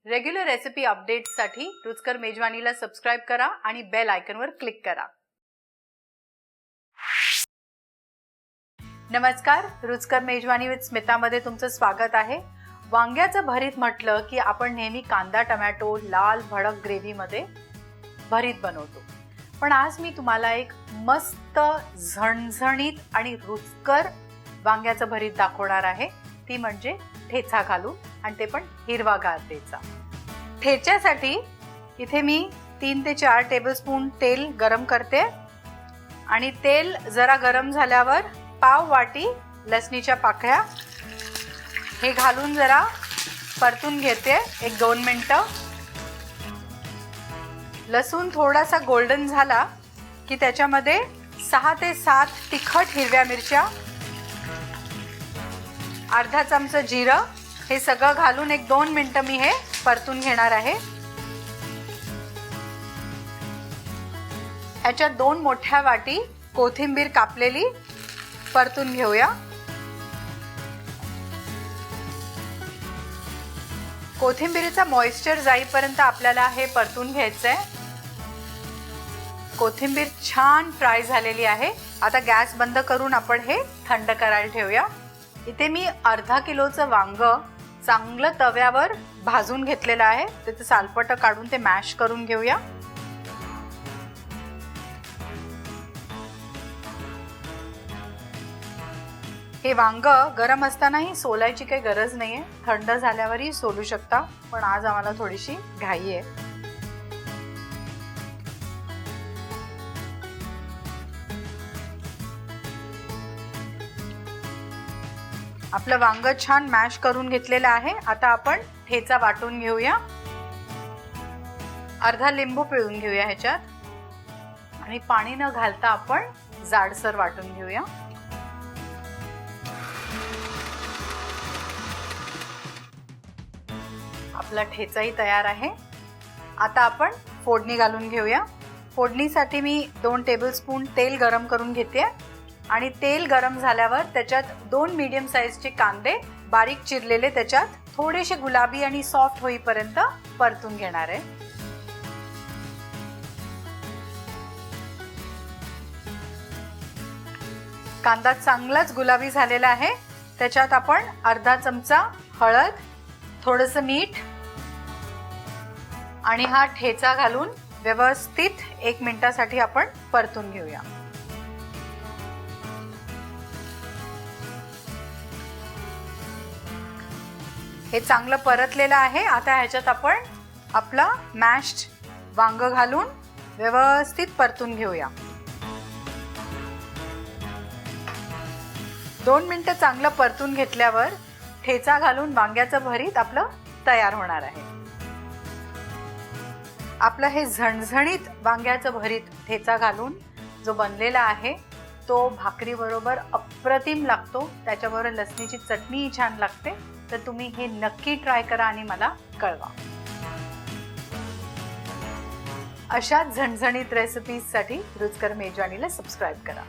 Regular recipe अपडेट्ससाठी रुचकर मेजवानीला subscribe करा आणि बेल आयकॉनवर क्लिक करा। नमस्कार, रुचकर मेजवानी विथ स्मितामध्ये तुमचं स्वागत आहे। वांग्याचं भरीत म्हटलं की आपण नेहमी कांदा टोमॅटो लाल भडक ग्रेव्हीमध्ये भरीत बनवतो, पण आज मी तुम्हाला एक मस्त झणझणीत आणि रुचकर वांग्याचं भरीत दाखवणार आहे। ती म्हणजे ठेचा घालून, आणि ते पण हिरवागार ठेचा। ठेच्यासाठी इथे मी 3 ते 4 टेबलस्पून तेल गरम करते आणि तेल जरा गरम झाल्यावर पाव वाटी लसणीच्या पाकळ्या हे घालून जरा परतून घेते 1-2 मिनिटं। लसूण थोडासा गोल्डन झाला की त्याच्यामध्ये 6 ते 7 तिखट हिरव्या मिरच्या, अर्धा चमचा जिरं, हे सगळं घालून 1-2 मिनिटं मी हे परतून घेणार आहे। ह्याच्यात 2 मोठ्या वाटी कोथिंबीर कापलेली परतून घेऊया। कोथिंबीरीचा मॉइश्चर जाईपर्यंत आपल्याला हे परतून घ्यायचंय। कोथिंबीर छान फ्राय झालेली आहे। आता गॅस बंद करून आपण हे थंड करायला ठेवूया। इथे मी अर्धा किलोचं वांग चांगलं तव्यावर भाजून घेतलेलं आहे। त्याचं सालपट काढून ते मॅश करून घेऊया। हे वांग गरम असतानाही सोलायची काही गरज नाहीये, थंड झाल्यावरही सोलू शकता, पण आज आम्हाला थोडीशी घाई आहे। आपलं वांग छान मॅश करून घेतलेलं आहे। आता आपण ठेचा वाटून घेऊया। अर्धा लिंबू पिळून घेऊया ह्याच्यात, आणि पाणी न घालता आपण जाडसर वाटून घेऊया। आपला ठेचाही तयार आहे। आता आपण फोडणी घालून घेऊया। फोडणीसाठी मी 2 टेबलस्पून तेल गरम करून घेते, आणि तेल गरम झाल्यावर त्याच्यात 2 मीडियम साइजचे कांदे बारीक चिरलेले त्याच्यात थोडेसे गुलाबी आणि सॉफ्ट होईपर्यंत परतून घेणार आहे। कांदा चांगलाच गुलाबी झालेला आहे। त्याच्यात आपण अर्धा चमचा हळद, थोडंसं मीठ आणि हा ठेचा घालून व्यवस्थित 1 मिनिटासाठी आपण परतून घेऊया। हे चांगलं परतलेलं आहे। आता ह्याच्यात आपण आपला मॅश्ड वांग घालून व्यवस्थित परतून घेऊया। 2 मिनिटं चांगलं परतून घेतल्यावर ठेचा घालून वांग्याचं भरीत आपलं तयार होणार आहे। आपलं हे झणझणीत वांग्याचं भरीत ठेचा घालून जो बनलेला आहे तो भाकरी बरोबर अप्रतिम लागतो। त्याच्याबरोबर लसणीची चटणीही छान लागते। तर तुम्ही हे नक्की ट्राय करा आणि मला कळवा। अशा झणझणीत रेसिपीजसाठी रुचकर मेजवानीला सबस्क्राइब करा।